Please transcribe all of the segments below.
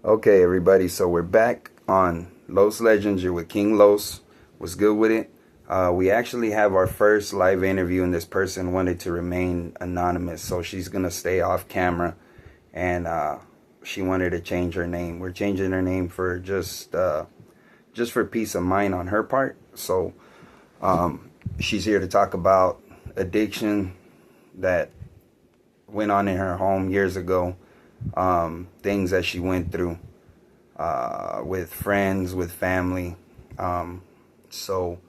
Okay, everybody. So we're back on Los Legends. You're with King Los. What's good with it? We actually have our first live interview, and this person wanted to remain anonymous, so she's gonna stay off camera, and she wanted to change her name. We're changing her name for just for peace of mind on her part. So she's here to talk about addiction that went on in her home years ago, things that she went through with friends, with family. So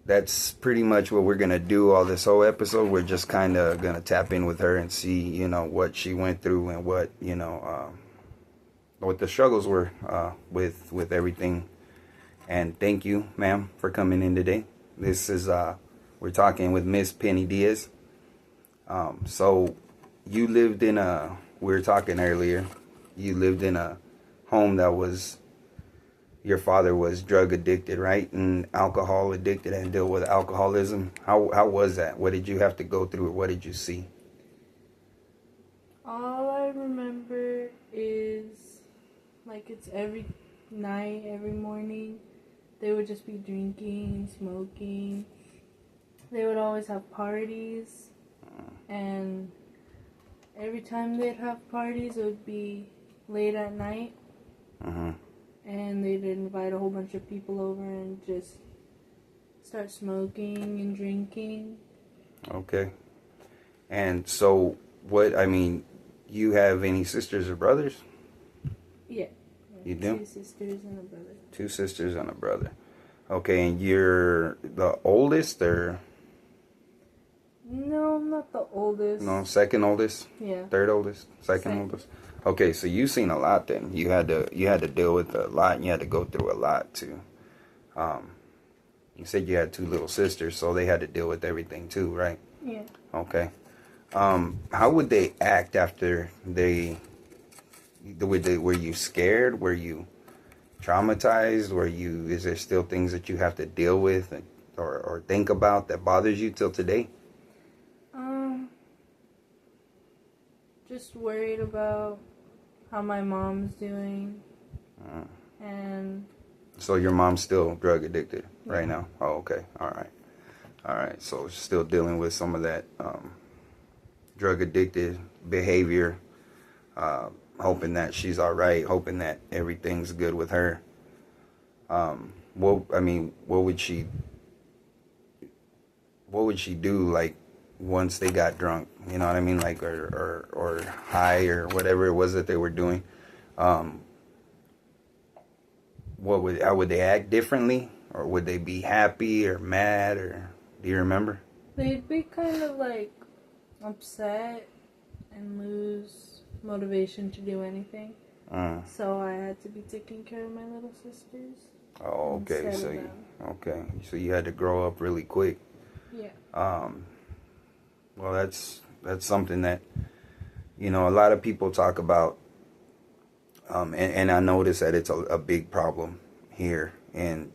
that's pretty much what we're gonna do all this whole episode. We're just kind of gonna tap in with her and see, what she went through and what the struggles were with everything. And thank you, ma'am, for coming in today. This is we're talking with Miss Penny Diaz. So you lived in we were talking earlier, you lived in a home that your father was drug addicted, right? And alcohol addicted and dealt with alcoholism. How was that? What did you have to go through? What did you see? All I remember is, it's every night, every morning, they would just be drinking, smoking. They would always have parties, and every time they'd have parties, it would be late at night. And they'd invite a whole bunch of people over and just start smoking and drinking. Okay. And so, you have any sisters or brothers? Yeah. You do? 2 sisters and a brother. 2 sisters and a brother. Okay, and you're the oldest, or? No, I'm not the oldest. No, second oldest? Yeah. Third oldest? Second oldest? Okay, so you've seen a lot then. You had to deal with a lot, and you had to go through a lot too. You said you had 2 little sisters, so they had to deal with everything too, right? Yeah. Okay. How would they act after were you scared? Were you traumatized? Is there still things that you have to deal with or think about that bothers you till today? Just worried about how my mom's doing. And so your mom's still drug addicted right now? Oh, okay. All right. So still dealing with some of that drug addicted behavior, hoping that she's all right, hoping that everything's good with her. What would she do, once they got drunk? You know what I mean? Or high, or whatever it was that they were doing. How would they act differently? Or would they be happy or mad? Or do you remember? They'd be kind of upset and lose motivation to do anything. So I had to be taking care of my little sisters. Oh, okay. So you had to grow up really quick. Yeah. Well, that's something that a lot of people talk about, and I notice that it's a big problem here in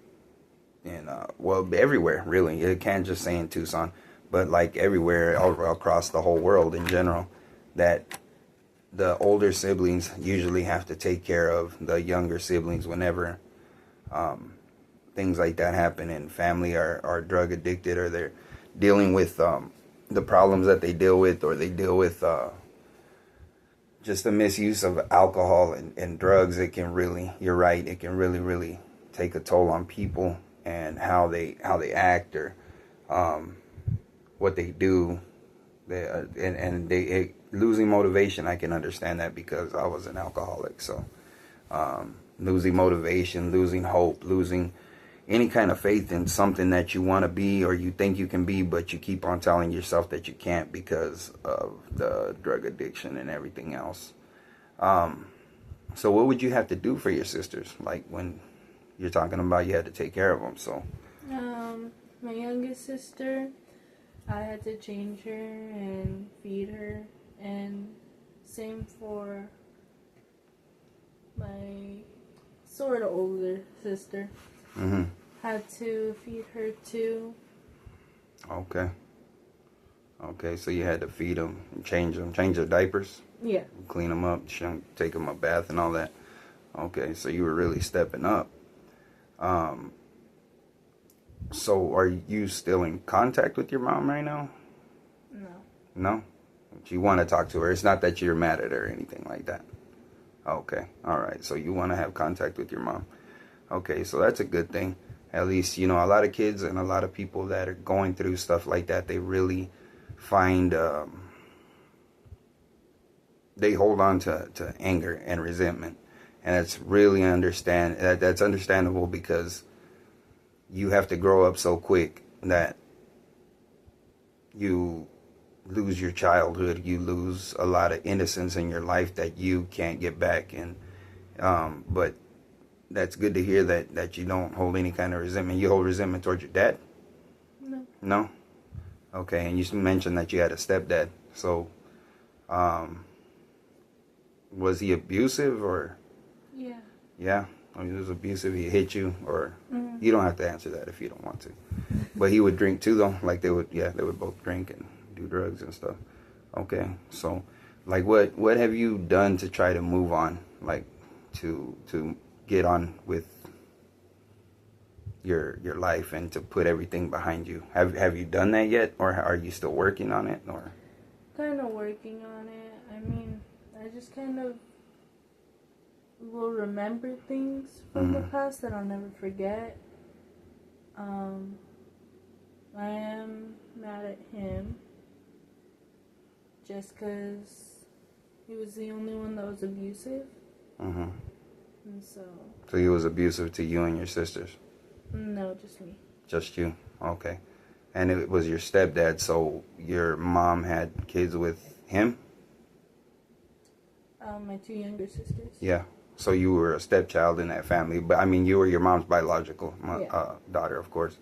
everywhere, really. It can't just say in Tucson, but everywhere all across the whole world in general, that the older siblings usually have to take care of the younger siblings whenever things like that happen, and family are drug addicted, or they're dealing with the problems that they deal with, or they deal with just the misuse of alcohol and drugs. It can really, you're right, it can really, really take a toll on people and how they act, or what they do. Losing motivation, I can understand that because I was an alcoholic. So losing motivation, losing hope, losing any kind of faith in something that you want to be or you think you can be, but you keep on telling yourself that you can't because of the drug addiction and everything else. So what would you have to do for your sisters? When you're talking about you had to take care of them, so. My youngest sister, I had to change her and feed her, and same for my sort of older sister. Had to feed her too. Okay. Okay, so you had to feed them, change their diapers, Yeah. clean them up, take them a bath and all that. Okay, so you were really stepping up. Um, so are you still in contact with your mom right now? No. No? But you want to talk to her. It's not that you're mad at her or anything like that. Okay, all right. So you want to have contact with your mom. Okay, so that's a good thing. At least, you know, a lot of kids and a lot of people that are going through stuff like that, they really find, they hold on to anger and resentment. And it's really that's understandable because you have to grow up so quick that you lose your childhood, you lose a lot of innocence in your life that you can't get back. And but that's good to hear that you don't hold any kind of resentment. You hold resentment towards your dad? No. No? Okay, and you mentioned that you had a stepdad. So, was he abusive or? Yeah. Yeah? Or he was abusive, he hit you, or? Mm-hmm. You don't have to answer that if you don't want to. But he would drink too, though? Like they would both drink and do drugs and stuff. Okay, so, like what have you done to try to move on? Like, to get on with your life and to put everything behind you. Have you done that yet, or are you still working on it? Or Kind of working on it. I mean, I just kind of will remember things from the past that I'll never forget. I am mad at him just because he was the only one that was abusive. Mm-hmm. And so he was abusive to you and your sisters? no, just me. Just you? Okay. And it was your stepdad, so your mom had kids with him? My two younger sisters. Yeah. So you were a stepchild in that family, but I mean, you were your mom's biological daughter, of course.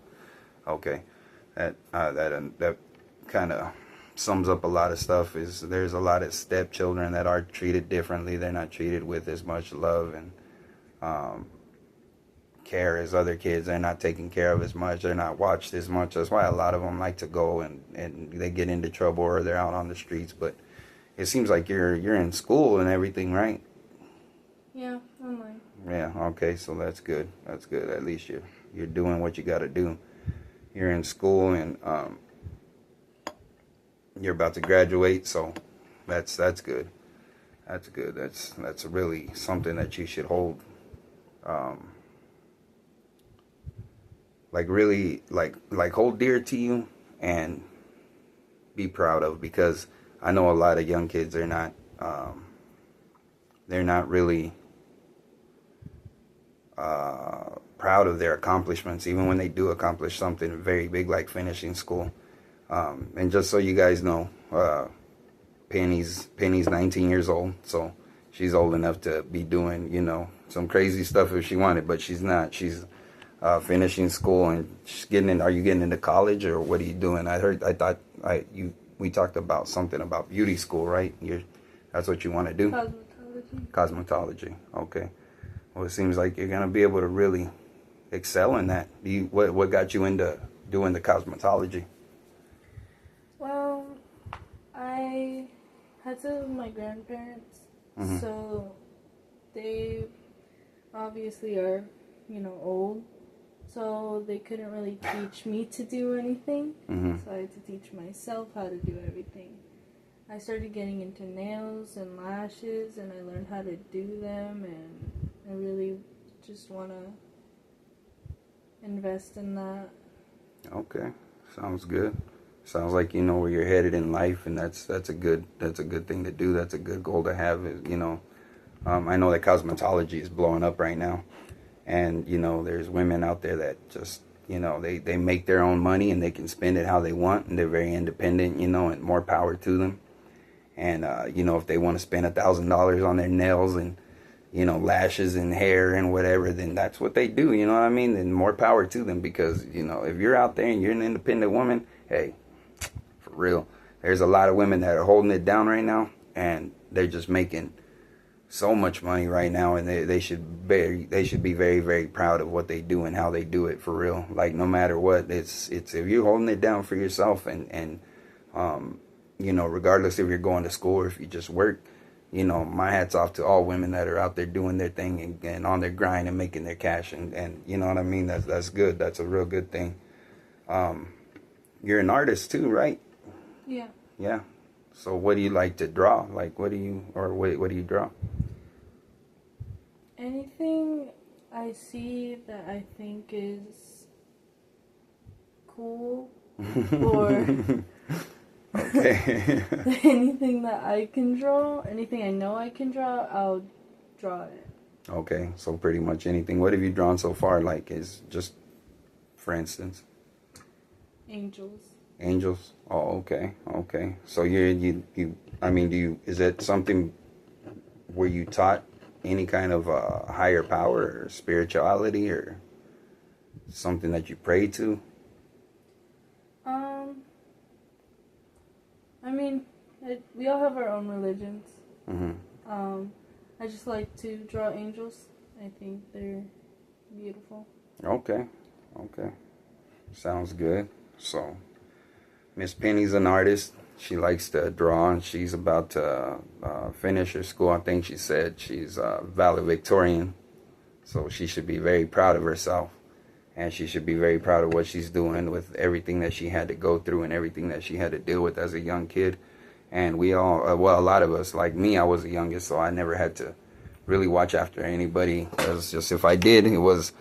Okay. That kind of sums up a lot of stuff. Is there's a lot of stepchildren that are treated differently. They're not treated with as much love and care as other kids. They're not taken care of as much. They're not watched as much. That's why a lot of them like to go and they get into trouble or they're out on the streets. But it seems like you're in school and everything, right? Yeah, online. Yeah. Okay. So that's good. That's good. At least you're doing what you got to do. You're in school and you're about to graduate. So that's good. That's good. That's really something that you should hold. Like really like hold dear to you and be proud of, because I know a lot of young kids, they're not really proud of their accomplishments, even when they do accomplish something very big like finishing school. And just so you guys know, Penny's 19 years old, so she's old enough to be doing, you know, some crazy stuff if she wanted, but she's not. She's finishing school and she's getting in. Are you getting into college or what are you doing? We talked about something about beauty school, right? That's what you want to do? Cosmetology. Okay. Well, it seems like you're gonna be able to really excel in that. What got you into doing the cosmetology? Well, I had to live with my grandparents, so they obviously are, you know, old. So they couldn't really teach me to do anything. So I had to teach myself how to do everything. I started getting into nails and lashes, and I learned how to do them, and I really just want to invest in that. Okay, sounds good. Sounds like you know where you're headed in life, and that's a good thing to do. That's a good goal to have. You know, I know that cosmetology is blowing up right now. And, you know, there's women out there that just, you know, they make their own money and they can spend it how they want. And they're very independent, you know, and more power to them. And, you know, if they want to spend $1,000 on their nails and, you know, lashes and hair and whatever, then that's what they do. You know what I mean? And more power to them, because, you know, if you're out there and you're an independent woman, hey, for real, there's a lot of women that are holding it down right now. And they're just making so much money right now, and they should be very, very proud of what they do and how they do it, for real. Like, no matter what, it's if you're holding it down for yourself and You know, regardless if you're going to school or if you just work, you know, my hat's off to all women that are out there doing their thing and on their grind and making their cash. And you know what I mean? That's good. That's a real good thing. You're an artist too, right? Yeah. Yeah. So what do you like to draw? Like, what do you draw? Anything I see that I think is cool or Okay. anything that I can draw, anything I know I can draw, I'll draw it. Okay, so pretty much anything. What have you drawn so far? Like, is just, for instance, Angels. angels? Oh, okay, okay. So you. I mean, is it something where you taught any kind of higher power or spirituality or something that you pray to? I mean, we all have our own religions. Mm-hmm. I just like to draw angels. I think they're beautiful. Okay, okay. Sounds good. So, Miss Penny's an artist. She likes to draw, and she's about to finish her school. I think she said she's valedictorian, so she should be very proud of herself, and she should be very proud of what she's doing with everything that she had to go through and everything that she had to deal with as a young kid. And we all, well, a lot of us, like me, I was the youngest, so I never had to really watch after anybody. It was just, if I did, it was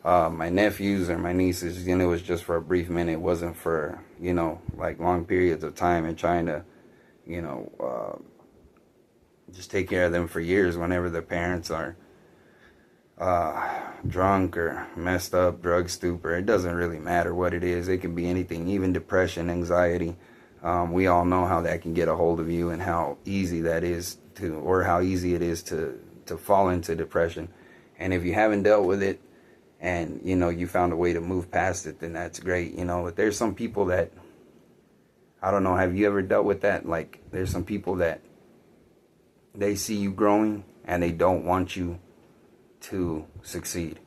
my nephews or my nieces, you know, it was just for a brief minute. It wasn't for, you know, like long periods of time and trying to, you know, just take care of them for years whenever their parents are drunk or messed up, drug stupor. It doesn't really matter what it is. It can be anything, even depression, anxiety. We all know how that can get a hold of you and how easy that is to, or how easy it is to fall into depression. And if you haven't dealt with it, and you know you found a way to move past it, then that's great. You know, but there's some people that, I don't know, have you ever dealt with that? Like, there's some people that they see you growing and they don't want you to succeed.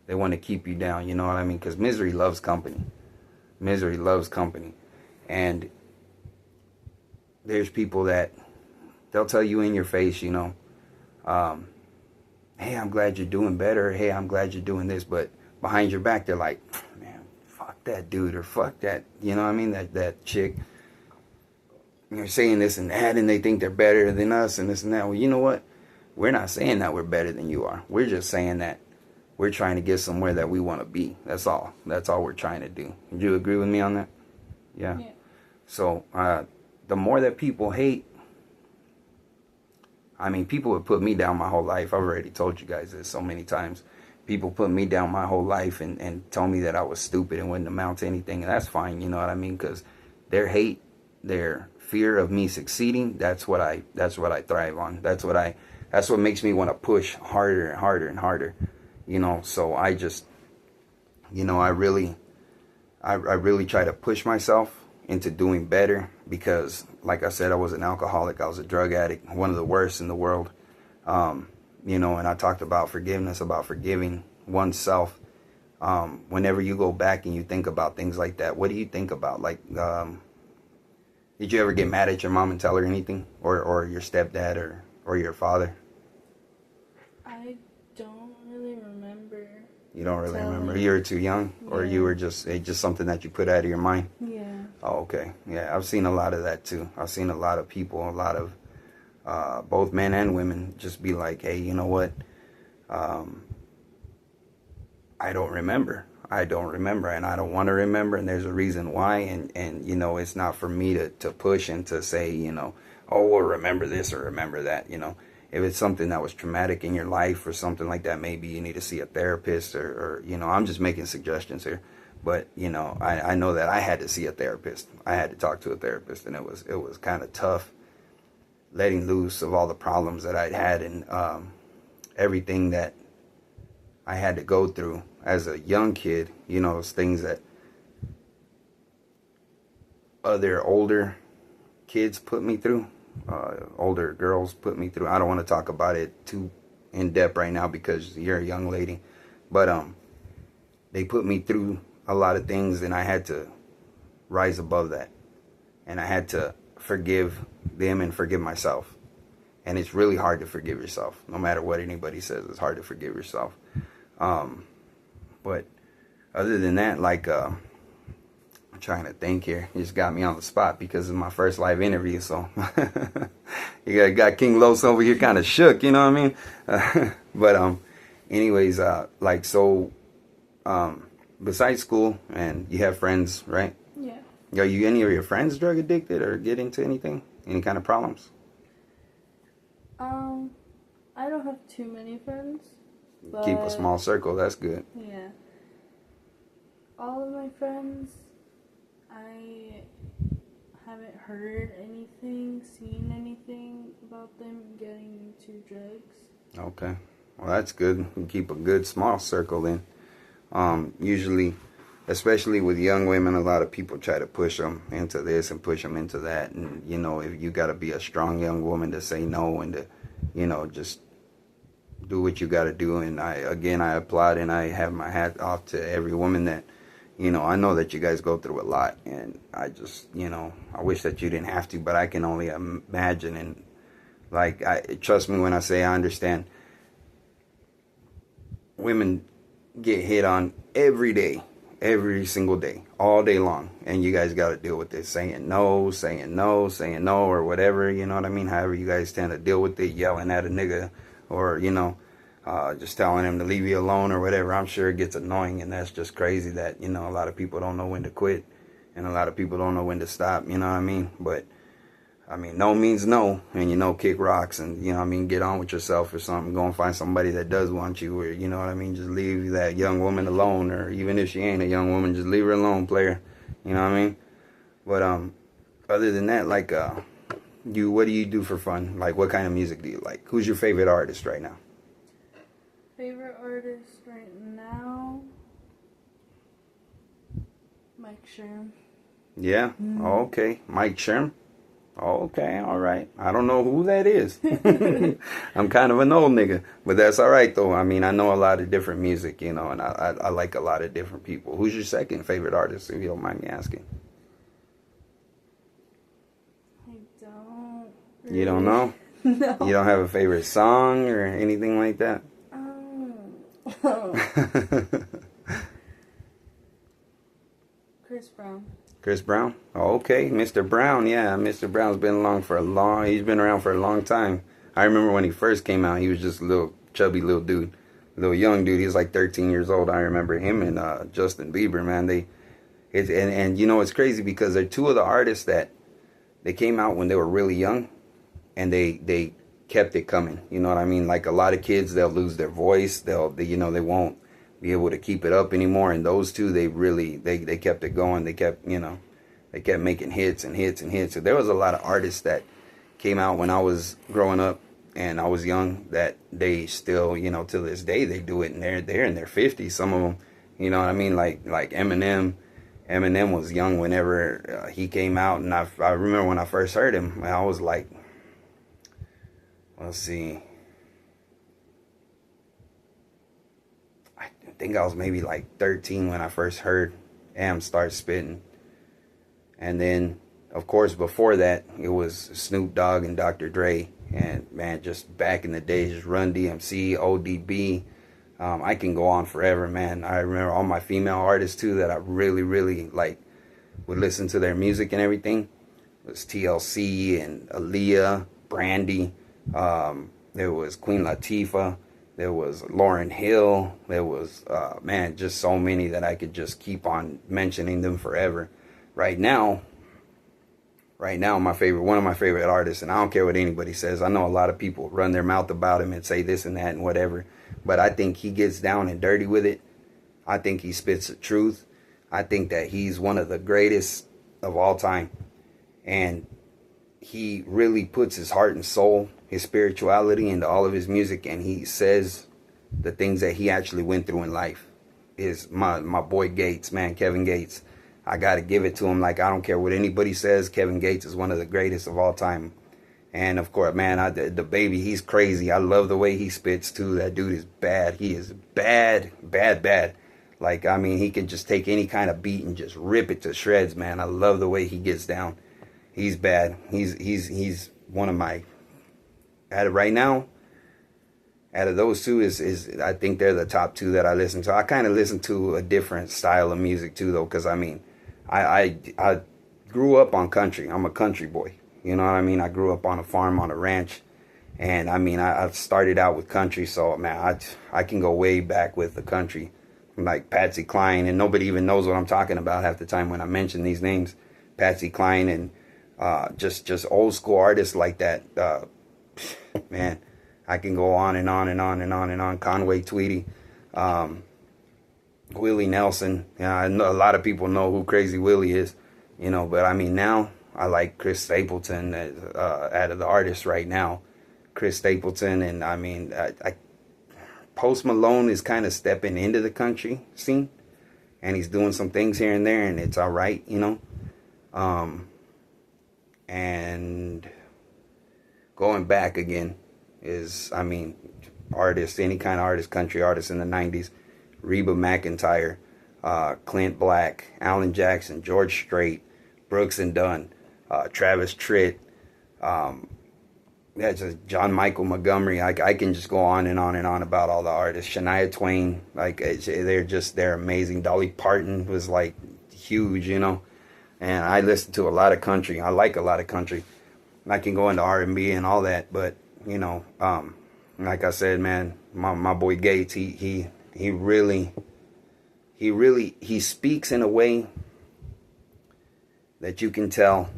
They want to keep you down, you know what I mean? Because misery loves company. Misery loves company. And there's people that they'll tell you in your face, you know, hey, I'm glad you're doing better. Hey, I'm glad you're doing this. But behind your back, they're like, man, fuck that dude, or fuck that, you know what I mean? That chick. And they're saying this and that, and they think they're better than us and this and that. Well, you know what? We're not saying that we're better than you are. We're just saying that we're trying to get somewhere that we want to be. That's all. That's all we're trying to do. Would you agree with me on that? Yeah. So the more that people hate, I mean, people have put me down my whole life. I've already told you guys this so many times. People put me down my whole life and told me that I was stupid and wouldn't amount to anything. And that's fine, you know what I mean? Because their hate, their fear of me succeeding, that's what I thrive on. That's what makes me want to push harder and harder and harder. You know, so I just, you know, I really try to push myself into doing better, because like I said, I was an alcoholic. I was a drug addict, one of the worst in the world. You know, and I talked about forgiveness, about forgiving oneself. Whenever you go back and you think about things like that, what do you think about? Like, did you ever get mad at your mom and tell her anything, or your stepdad or your father? I don't really remember. You don't really remember? You were too young, or you were just something that you put out of your mind? Yeah. Oh, okay. Yeah, I've seen a lot of that too. I've seen a lot of people, a lot of both men and women, just be like, hey, you know what? I don't remember. I don't remember, and I don't want to remember, and there's a reason why, and you know, it's not for me to push and to say, you know, oh, well, remember this or remember that, you know. If it's something that was traumatic in your life or something like that, maybe you need to see a therapist, or you know, I'm just making suggestions here. But, you know, I know that I had to see a therapist. I had to talk to a therapist, and it was kind of tough letting loose of all the problems that I'd had and everything that I had to go through as a young kid. You know, those things that other older kids put me through. Older girls put me through. I don't want to talk about it too in depth right now because you're a young lady, but they put me through a lot of things, and I had to rise above that. and I had to forgive them and forgive myself. And it's really hard to forgive yourself. No matter what anybody says, it's hard to forgive yourself. But other than that, like, I'm trying to think here. You just got me on the spot because it's my first live interview. So you got King Los over here kind of shook, you know what I mean? But anyways, like, so besides school, and you have friends, right? Yeah. Are you any of your friends drug addicted or get into anything? Any kind of problems? I don't have too many friends. But Keep a small circle. That's good. yeah. All of my friends, I haven't heard anything, seen anything about them getting into drugs. Okay. Well, that's good. You keep a good small circle then. Usually, especially with young women, a lot of people try to push them into this and push them into that. And, you know, if you got to be a strong young woman to say no and to, you know, just do what you got to do. And I applaud and I have my hat off to every woman that, you know, I know that you guys go through a lot. And I just, you know, I wish that you didn't have to, but I can only imagine. And, like, trust me when I say I understand. Women get hit on every day, every single day, all day long, and you guys got to deal with this, saying no, or whatever, you know what I mean? However you guys tend to deal with it, yelling at a nigga, or, you know, just telling him to leave you alone or whatever. I'm sure it gets annoying, and that's just crazy that, you know, a lot of people don't know when to quit, and a lot of people don't know when to stop, you know what I mean? But I mean, no means no, and, you know, kick rocks and, you know what I mean, get on with yourself or something. Go and find somebody that does want you, or, you know what I mean, just leave that young woman alone, or even if she ain't a young woman, just leave her alone, player. You know what I mean? But other than that, like, what do you do for fun? Like, what kind of music do you like? Who's your favorite artist right now? Favorite artist right now? Mike Sherm. Yeah? Oh, okay. Mike Sherm? Okay, all right. I don't know who that is. I'm kind of an old nigga, but that's all right, though. I mean, I know a lot of different music, you know, and I like a lot of different people. Who's your second favorite artist, if you don't mind me asking? I don't. You don't know? No. You don't have a favorite song or anything like that? Chris Brown. Chris Brown? Oh, okay, Mr. Brown. Yeah, Mr. Brown's been he's been around for a long time. I remember when he first came out, he was just a little chubby little dude, little young dude. He was like 13 years old. I remember him and Justin Bieber, man. And you know, it's crazy because they're two of the artists that they came out when they were really young, and they kept it coming. You know what I mean? Like, a lot of kids, they'll lose their voice. They won't be able to keep it up anymore. And those two, they kept it going. They kept making hits and hits and hits. So there was a lot of artists that came out when I was growing up and I was young that they still, you know, to this day they do it, and they're in their 50s. Some of them, you know what I mean? Like Eminem. Eminem was young whenever he came out, and I remember when I first heard him, I was like, let's see, I think I was maybe like 13 when I first heard Em start spitting. And then, of course, before that, it was Snoop Dogg and Dr. Dre. And, man, just back in the days, just Run DMC, ODB. I can go on forever, man. I remember all my female artists, too, that I really, really, like, would listen to their music and everything. It was TLC and Aaliyah, Brandy. There was Queen Latifah. There was Lauryn Hill. There was, man, just so many that I could just keep on mentioning them forever. Right now, one of my favorite artists, and I don't care what anybody says. I know a lot of people run their mouth about him and say this and that and whatever, but I think he gets down and dirty with it. I think he spits the truth. I think that he's one of the greatest of all time, and he really puts his heart and soul, his spirituality into all of his music, and he says the things that he actually went through in life. Is my boy Gates, man, Kevin Gates. I got to give it to him. Like, I don't care what anybody says. Kevin Gates is one of the greatest of all time. And, of course, man, the baby, he's crazy. I love the way he spits, too. That dude is bad. He is bad, bad, bad. Like, I mean, he can just take any kind of beat and just rip it to shreds, man. I love the way he gets down. He's bad. He's one of my, right now, out of those two is I think they're the top two that I listen to. I kind of listen to a different style of music too, though, because I mean, I grew up on country. I'm a country boy. You know what I mean? I grew up on a farm, on a ranch, and I mean, I started out with country. So man, I can go way back with the country, like Patsy Cline, and nobody even knows what I'm talking about half the time when I mention these names, Patsy Cline, and just old school artists like that. Man, I can go on and on and on and on and on. Conway Twitty, Willie Nelson. Yeah, I know a lot of people know who Crazy Willie is, you know. But I mean, now I like Chris Stapleton out of the artists right now. Chris Stapleton, and I mean, Post Malone is kind of stepping into the country scene, and he's doing some things here and there, and it's all right, you know. And going back again is, I mean, artists, any kind of artist, country artists in the 90s, Reba McEntire, Clint Black, Alan Jackson, George Strait, Brooks and Dunn, Travis Tritt, just John Michael Montgomery. I can just go on and on and on about all the artists. Shania Twain, like they're amazing. Dolly Parton was like huge, you know. And I listen to a lot of country. I like a lot of country. I can go into R&B and all that, but you know, like I said, man, my boy Gates, he really speaks in a way that you can tell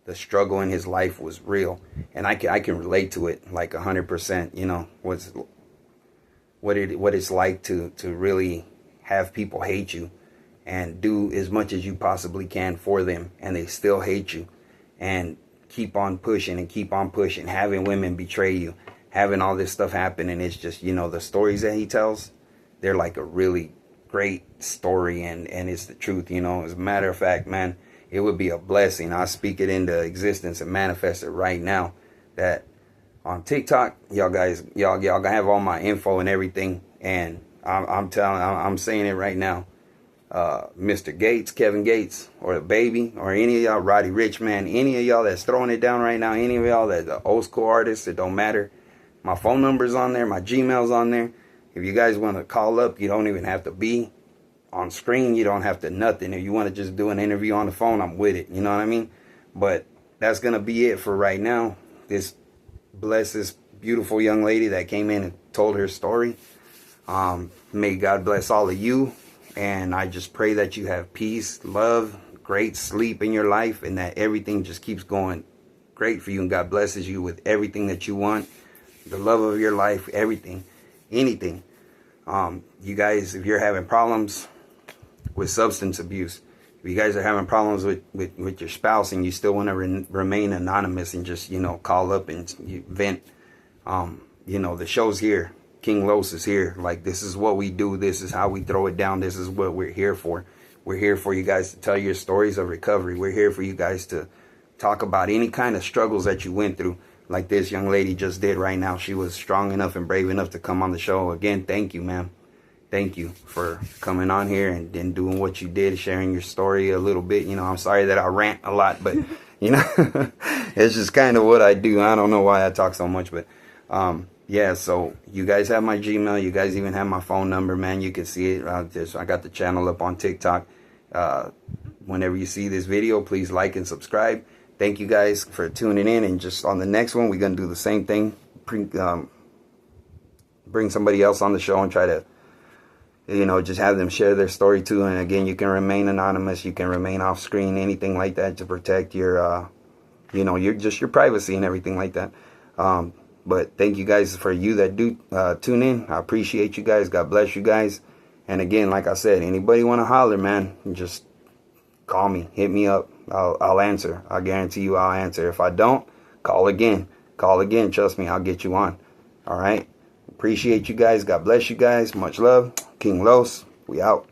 the struggle in his life was real, and I can relate to it like 100%. You know, what it's like to really have people hate you and do as much as you possibly can for them, and they still hate you, and keep on pushing and keep on pushing, having women betray you, having all this stuff happen. And it's just, you know, the stories that he tells, they're like a really great story, and it's the truth, you know. As a matter of fact, man, it would be a blessing. I speak it into existence and manifest it right now, that on TikTok, y'all gonna have all my info and everything, and I'm saying it right now. Mr. Gates, Kevin Gates, or the baby, or any of y'all, Roddy Rich, man, any of y'all that's throwing it down right now, any of y'all that's the old school artists, it don't matter. My phone number's on there, my Gmail's on there. If you guys want to call up, you don't even have to be on screen, you don't have to nothing. If you want to just do an interview on the phone, I'm with it, you know what I mean? But that's gonna be it for right now. This beautiful young lady that came in and told her story. May God bless all of you. And I just pray that you have peace, love, great sleep in your life, and that everything just keeps going great for you, and God blesses you with everything that you want, the love of your life, everything, anything. You guys, if you're having problems with substance abuse, if you guys are having problems with your spouse and you still want to remain anonymous and just, you know, call up and you vent, you know, the show's here. King Los is here. Like, this is what we do. This is how we throw it down. This is what we're here for. We're here for you guys to tell your stories of recovery. We're here for you guys to talk about any kind of struggles that you went through, like this young lady just did right now. She was strong enough and brave enough to come on the show. Again, thank you, ma'am. Thank you for coming on here and doing what you did, sharing your story a little bit. You know, I'm sorry that I rant a lot, but, you know, it's just kind of what I do. I don't know why I talk so much, but, yeah, so you guys have my Gmail. You guys even have my phone number, man. You can see it. I got the channel up on TikTok. Whenever you see this video, please like and subscribe. Thank you guys for tuning in. And just on the next one, we're going to do the same thing. Bring somebody else on the show and try to, you know, just have them share their story too. And again, you can remain anonymous. You can remain off screen, anything like that, to protect your, you know, your privacy and everything like that. But thank you guys for you that do tune in. I appreciate you guys. God bless you guys. And again, like I said, anybody want to holler, man, just call me. Hit me up. I'll answer. I guarantee you I'll answer. If I don't, call again. Call again. Trust me, I'll get you on. All right. Appreciate you guys. God bless you guys. Much love. King Los. We out.